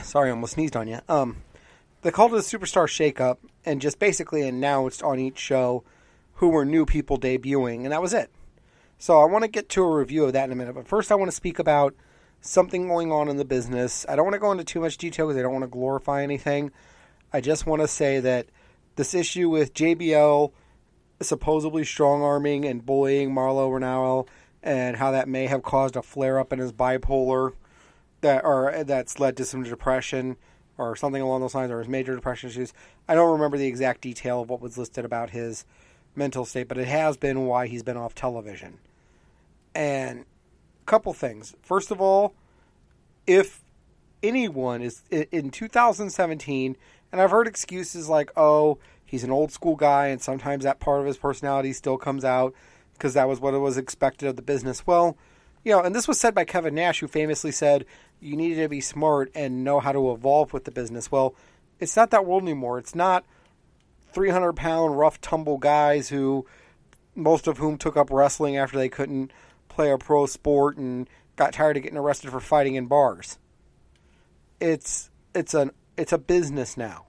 Sorry, I almost sneezed on you. They called it a Superstar Shake-Up and just basically announced on each show who were new people debuting, and that was it. So I want to get to a review of that in a minute, but first I want to speak about something going on in the business. I don't want to go into too much detail because I don't want to glorify anything. I just want to say that this issue with JBL supposedly strong-arming and bullying Marlo Renauel and how that may have caused a flare-up in his bipolar that's led to some depression or something along those lines, or his major depression issues. I don't remember the exact detail of what was listed about his mental state, but it has been why he's been off television. And a couple things. First of all, if anyone is in 2017, And I've heard excuses like, oh, he's an old school guy, and sometimes that part of his personality still comes out because that was what was expected of the business. Well, and this was said by Kevin Nash, who famously said, you needed to be smart and know how to evolve with the business. Well, it's not that world anymore. It's not 300-pound rough tumble guys who, most of whom took up wrestling after they couldn't play a pro sport and got tired of getting arrested for fighting in bars. It's a business now.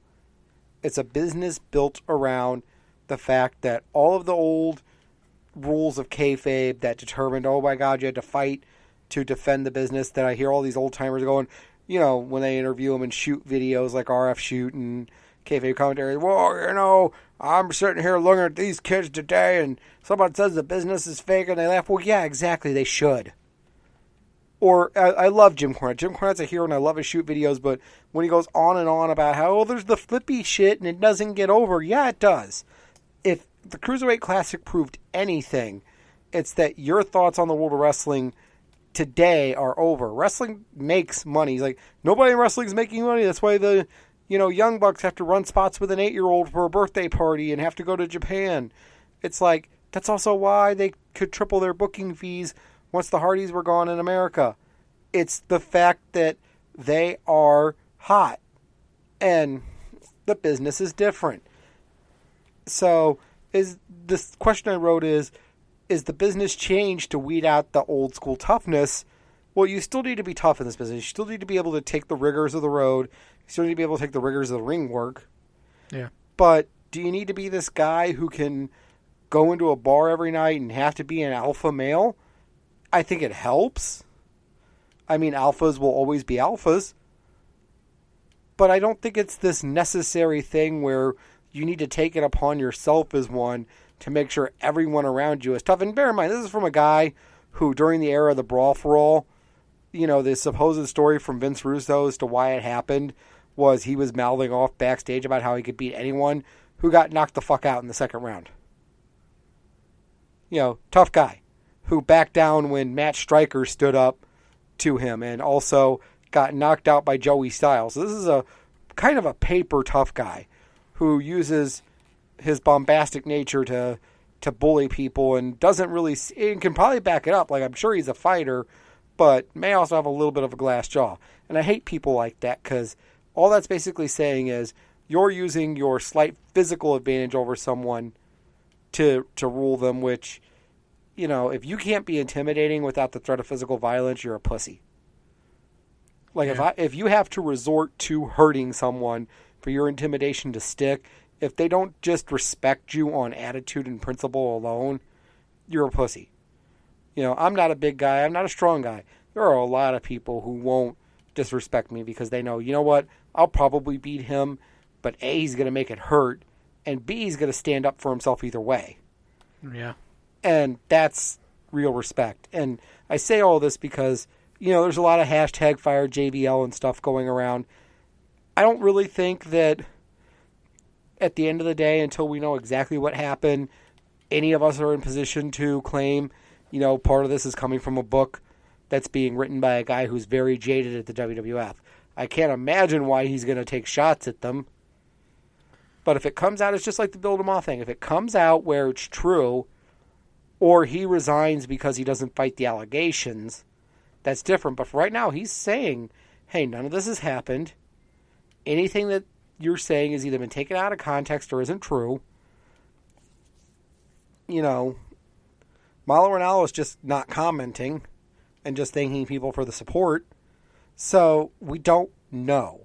It's a business built around the fact that all of the old rules of kayfabe that determined, oh my God, you had to fight to defend the business, that I hear all these old timers going, when they interview them and shoot videos like RF Shoot and kayfabe commentary, well, I'm sitting here looking at these kids today and someone says the business is fake and they laugh. Well, yeah, exactly. They should. Or I love Jim Cornette. Jim Cornette's a hero and I love his shoot videos, but when he goes on and on about how, there's the flippy shit and it doesn't get over. Yeah, it does. If the Cruiserweight Classic proved anything, it's that your thoughts on the world of wrestling today are over. Wrestling makes money. He's like, nobody in wrestling is making money. That's why the Young Bucks have to run spots with an 8-year-old for a birthday party and have to go to Japan. It's like, that's also why they could triple their booking fees once the Hardys were gone in America. It's the fact that they are hot and the business is different. So this question I wrote is the business changed to weed out the old school toughness? Well, you still need to be tough in this business. You still need to be able to take the rigors of the road. You still need to be able to take the rigors of the ring work. Yeah. But do you need to be this guy who can go into a bar every night and have to be an alpha male? I think it helps. I mean, alphas will always be alphas. But I don't think it's this necessary thing where you need to take it upon yourself as one to make sure everyone around you is tough. And bear in mind, this is from a guy who, during the era of the Brawl for All, the supposed story from Vince Russo as to why it happened was he was mouthing off backstage about how he could beat anyone who got knocked the fuck out in the second round. Tough guy who backed down when Matt Stryker stood up to him and also got knocked out by Joey Styles. So this is a kind of a paper tough guy who uses his bombastic nature to bully people and doesn't really, and can probably back it up. Like, I'm sure he's a fighter, but may also have a little bit of a glass jaw. And I hate people like that because all that's basically saying is you're using your slight physical advantage over someone to rule them, which, if you can't be intimidating without the threat of physical violence, you're a pussy. Like, yeah. If you have to resort to hurting someone for your intimidation to stick, if they don't just respect you on attitude and principle alone, you're a pussy. I'm not a big guy. I'm not a strong guy. There are a lot of people who won't disrespect me because they know, what? I'll probably beat him, but A, he's going to make it hurt, and B, he's going to stand up for himself either way. Yeah. And that's real respect. And I say all this because, there's a lot of hashtag fire JBL and stuff going around. I don't really think that at the end of the day, until we know exactly what happened, any of us are in position to claim, part of this is coming from a book that's being written by a guy who's very jaded at the WWF. I can't imagine why he's going to take shots at them. But if it comes out, it's just like the Build 'em All thing. If it comes out where it's true, or he resigns because he doesn't fight the allegations, that's different. But for right now, he's saying, hey, none of this has happened. Anything that you're saying has either been taken out of context or isn't true. Malo Ronaldo is just not commenting and just thanking people for the support. So we don't know.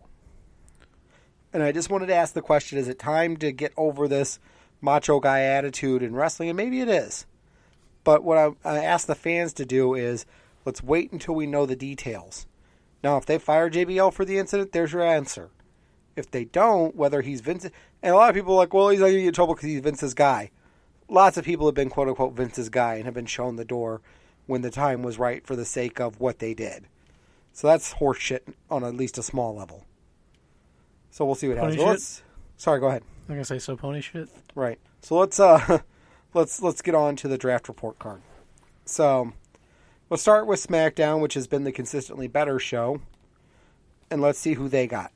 And I just wanted to ask the question, is it time to get over this macho guy attitude in wrestling? And maybe it is. But what I asked the fans to do is, let's wait until we know the details. Now, if they fire JBL for the incident, there's your answer. If they don't, whether he's Vince... And a lot of people are like, well, he's not going to get in trouble because he's Vince's guy. Lots of people have been, quote-unquote, Vince's guy and have been shown the door when the time was right for the sake of what they did. So that's horseshit on at least a small level. So we'll see what happens. Well, sorry, go ahead. I'm going to say so pony shit. Right. So let's get on to the draft report card. So let's start with SmackDown, which has been the consistently better show. And let's see who they got.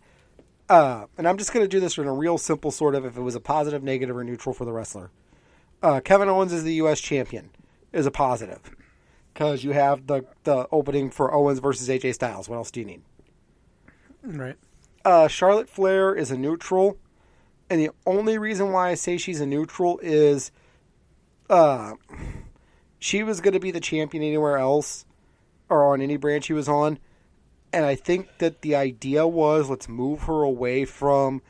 And I'm just going to do this in a real simple sort of if it was a positive, negative, or neutral for the wrestler. Kevin Owens is the U.S. champion is a positive because you have the opening for Owens versus AJ Styles. What else do you need? Right. Charlotte Flair is a neutral. And the only reason why I say she's a neutral is she was going to be the champion anywhere else or on any brand she was on. And I think that the idea was let's move her away from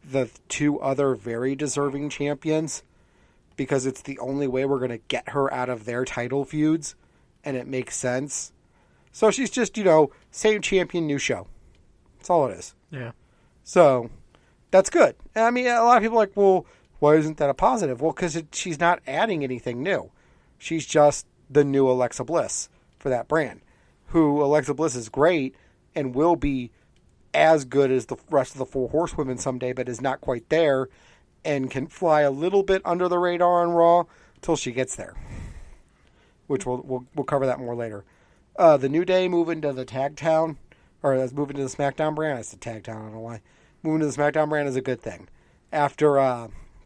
the two other very deserving champions because it's the only way we're going to get her out of their title feuds. And it makes sense. So she's just, same champion, new show. That's all it is. Yeah. So that's good. I mean, a lot of people are like, well, why isn't that a positive? Well, because she's not adding anything new. She's just the new Alexa Bliss for that brand. Who Alexa Bliss is great and will be as good as the rest of the Four Horsewomen someday, but is not quite there and can fly a little bit under the radar on Raw till she gets there. Which we'll cover that more later. The New Day moving to the Tag Town, or that's moving to the SmackDown brand. I said Tag Town, I don't know why. Moving to the SmackDown brand is a good thing. After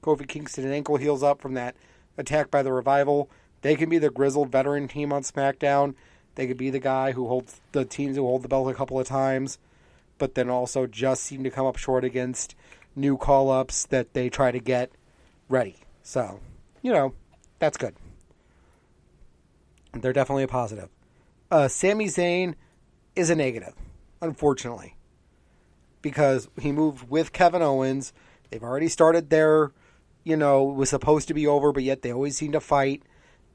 Kofi Kingston and ankle heals up from that attack by the Revival, they can be the grizzled veteran team on SmackDown. They could be the guy who holds the teams who hold the belt a couple of times, but then also just seem to come up short against new call-ups that they try to get ready. So, that's good. They're definitely a positive. Sami Zayn is a negative, unfortunately, because he moved with Kevin Owens. They've already started their, it was supposed to be over, but yet they always seem to fight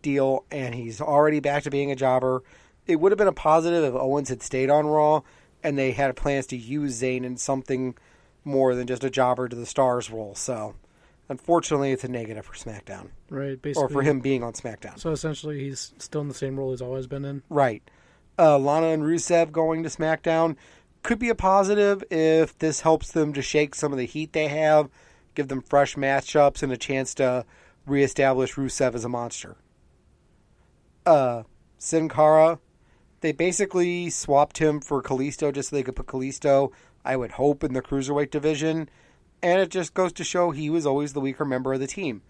deal, and he's already back to being a jobber. It would have been a positive if Owens had stayed on Raw and they had plans to use Zayn in something more than just a jobber to the stars role. So, unfortunately, it's a negative for SmackDown. Right, basically. Or for him being on SmackDown. So, essentially, he's still in the same role he's always been in. Right. Lana and Rusev going to SmackDown could be a positive if this helps them to shake some of the heat they have, give them fresh matchups and a chance to reestablish Rusev as a monster. Sin Cara, they basically swapped him for Kalisto just so they could put Kalisto, I would hope, in the Cruiserweight division. And it just goes to show he was always the weaker member of the team,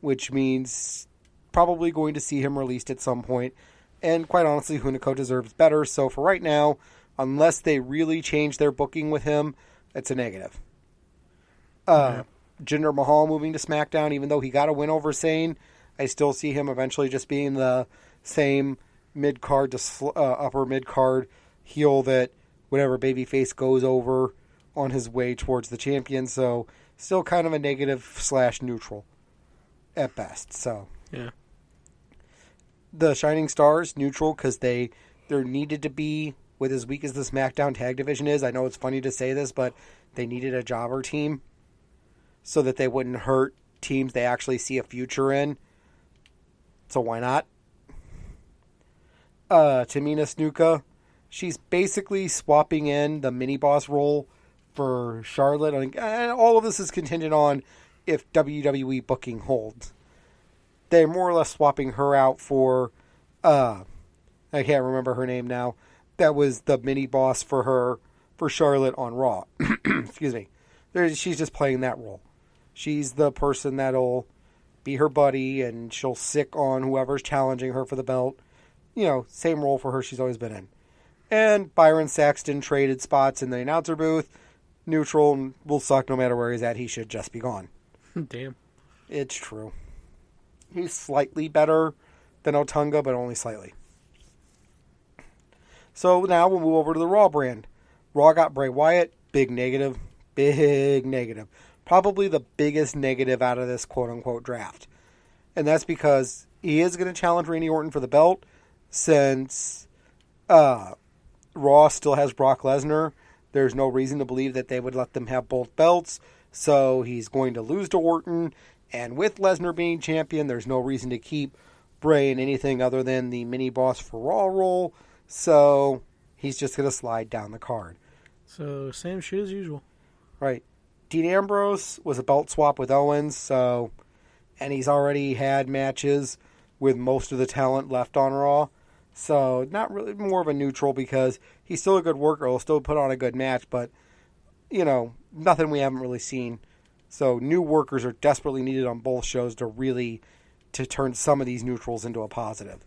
which means probably going to see him released at some point. And quite honestly, Hunico deserves better. So for right now, unless they really change their booking with him, it's a negative. Jinder Mahal moving to SmackDown, even though he got a win over Zayn, I still see him eventually just being the same mid-card to upper mid-card heel that whatever babyface goes over on his way towards the champion. So still kind of a negative / neutral at best. So yeah. The Shining Stars, neutral, because there needed to be, with as weak as the SmackDown tag division is, I know it's funny to say this, but they needed a jobber team so that they wouldn't hurt teams they actually see a future in. So why not? Tamina Snuka, she's basically swapping in the mini-boss role for Charlotte. And all of this is contingent on if WWE booking holds. They're more or less swapping her out for, I can't remember her name now. That was the mini-boss for Charlotte on Raw. Excuse me. She's just playing that role. She's the person that'll be her buddy, and she'll sick on whoever's challenging her for the belt. Same role for her she's always been in. And Byron Saxton traded spots in the announcer booth. Neutral and will suck no matter where he's at. He should just be gone. Damn. It's true. He's slightly better than Otunga, but only slightly. So now we'll move over to the Raw brand. Raw got Bray Wyatt. Big negative. Big negative. Probably the biggest negative out of this quote-unquote draft. And that's because he is going to challenge Randy Orton for the belt, since Raw still has Brock Lesnar. There's no reason to believe that they would let them have both belts. So he's going to lose to Orton. And with Lesnar being champion, there's no reason to keep Bray in anything other than the mini-boss for Raw role. So he's just going to slide down the card. So same shit as usual. Right. Dean Ambrose was a belt swap with Owens. And he's already had matches with most of the talent left on Raw. So not really, more of a neutral, because he's still a good worker. He'll still put on a good match, but nothing we haven't really seen. So new workers are desperately needed on both shows to turn some of these neutrals into a positive.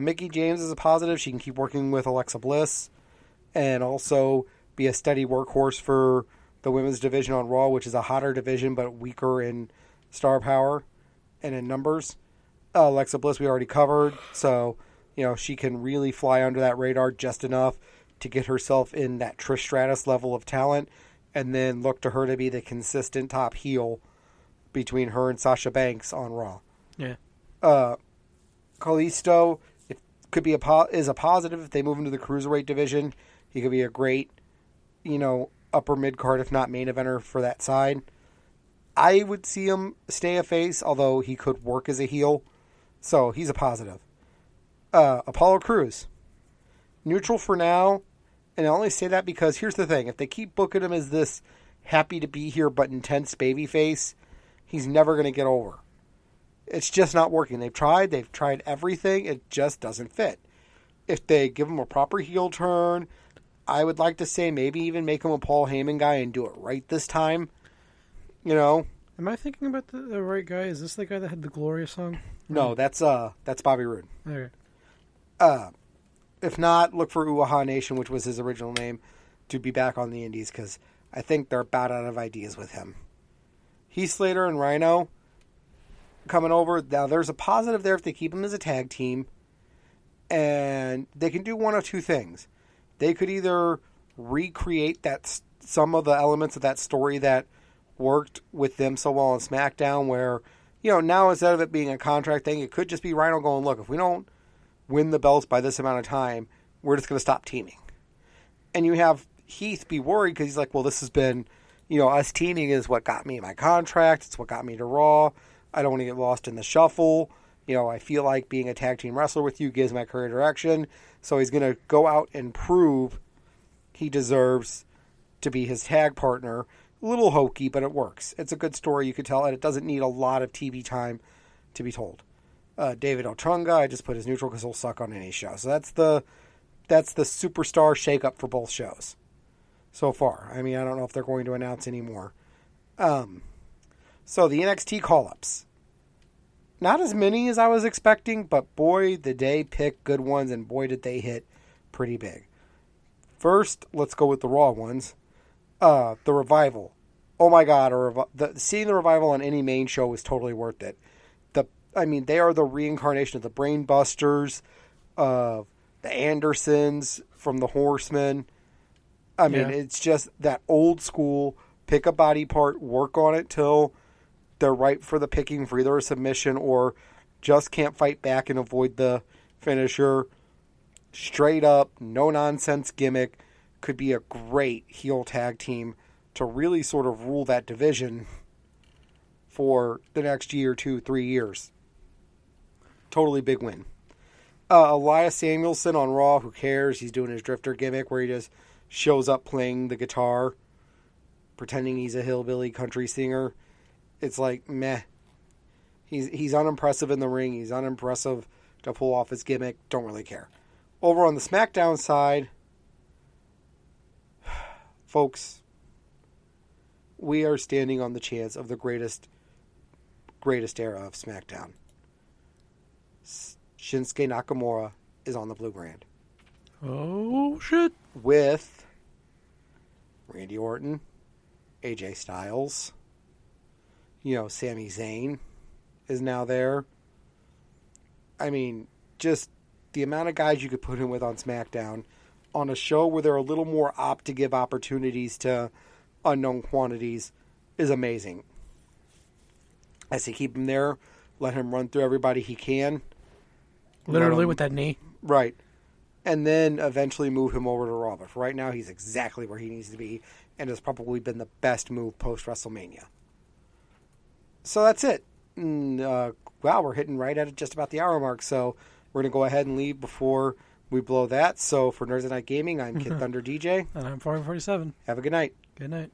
Mickie James is a positive. She can keep working with Alexa Bliss and also be a steady workhorse for the women's division on Raw, which is a hotter division but weaker in star power and in numbers. Alexa Bliss we already covered, so she can really fly under that radar just enough to get herself in that Trish Stratus level of talent, and then look to her to be the consistent top heel between her and Sasha Banks on Raw. Yeah. Kalisto is a positive if they move into the cruiserweight division. He could be a great, upper mid card, if not main eventer for that side. I would see him stay a face, although he could work as a heel. So he's a positive. Apollo Crews, neutral for now, and I only say that because here's the thing: if they keep booking him as this happy to be here but intense babyface, he's never going to get over. It's just not working. They've tried everything. It just doesn't fit. If they give him a proper heel turn, I would like to say maybe even make him a Paul Heyman guy and do it right this time. Am I thinking about the right guy? Is this the guy that had the Gloria song? No, that's Bobby Roode. Okay. If not, look for Uaha Nation, which was his original name, to be back on the Indies, because I think they're about out of ideas with him. Heath Slater and Rhino coming over. Now, there's a positive there if they keep them as a tag team, and they can do one of two things. They could either recreate some of the elements of that story that worked with them so well on SmackDown, where, now instead of it being a contract thing, it could just be Rhino going, look, if we don't win the belts by this amount of time, we're just going to stop teaming. And you have Heath be worried because he's like, well, this has been, us teaming is what got me my contract. It's what got me to Raw. I don't want to get lost in the shuffle. I feel like being a tag team wrestler with you gives my career direction. So he's going to go out and prove he deserves to be his tag partner. A little hokey, but it works. It's a good story, you could tell, and it doesn't need a lot of TV time to be told. David Otunga, I just put as neutral because he'll suck on any show. So that's the superstar shakeup for both shows so far. I mean, I don't know if they're going to announce any more. So the NXT call-ups. Not as many as I was expecting, but boy, did they pick good ones, and boy, did they hit pretty big. First, let's go with the Raw ones. The Revival. Oh my God, seeing the Revival on any main show was totally worth it. They are the reincarnation of the Brain Busters, of the Andersons from the Horsemen. It's just that old school, pick a body part, work on it till they're ripe for the picking for either a submission or just can't fight back and avoid the finisher. Straight up, no nonsense gimmick. Could be a great heel tag team to really sort of rule that division for the next year, 2, 3 years. Totally big win. Elias Samuelson on Raw, who cares? He's doing his drifter gimmick where he just shows up playing the guitar, pretending he's a hillbilly country singer. It's like, meh. He's unimpressive in the ring. He's unimpressive to pull off his gimmick. Don't really care. Over on the SmackDown side, folks, we are standing on the chance of the greatest era of SmackDown. Shinsuke Nakamura is on the blue brand. Oh, shit. With Randy Orton, AJ Styles, Sami Zayn is now there. Just the amount of guys you could put him with on SmackDown on a show where they're a little more apt to give opportunities to unknown quantities is amazing. As they keep him there, let him run through everybody he can. Literally with that knee. Right. And then eventually move him over to Raw. But for right now, he's exactly where he needs to be and has probably been the best move post-WrestleMania. So that's it. Wow, we're hitting right at just about the hour mark. So we're going to go ahead and leave before we blow that. So for Nerds at Night Gaming, I'm Kid Thunder DJ. And I'm 447. Have a good night. Good night.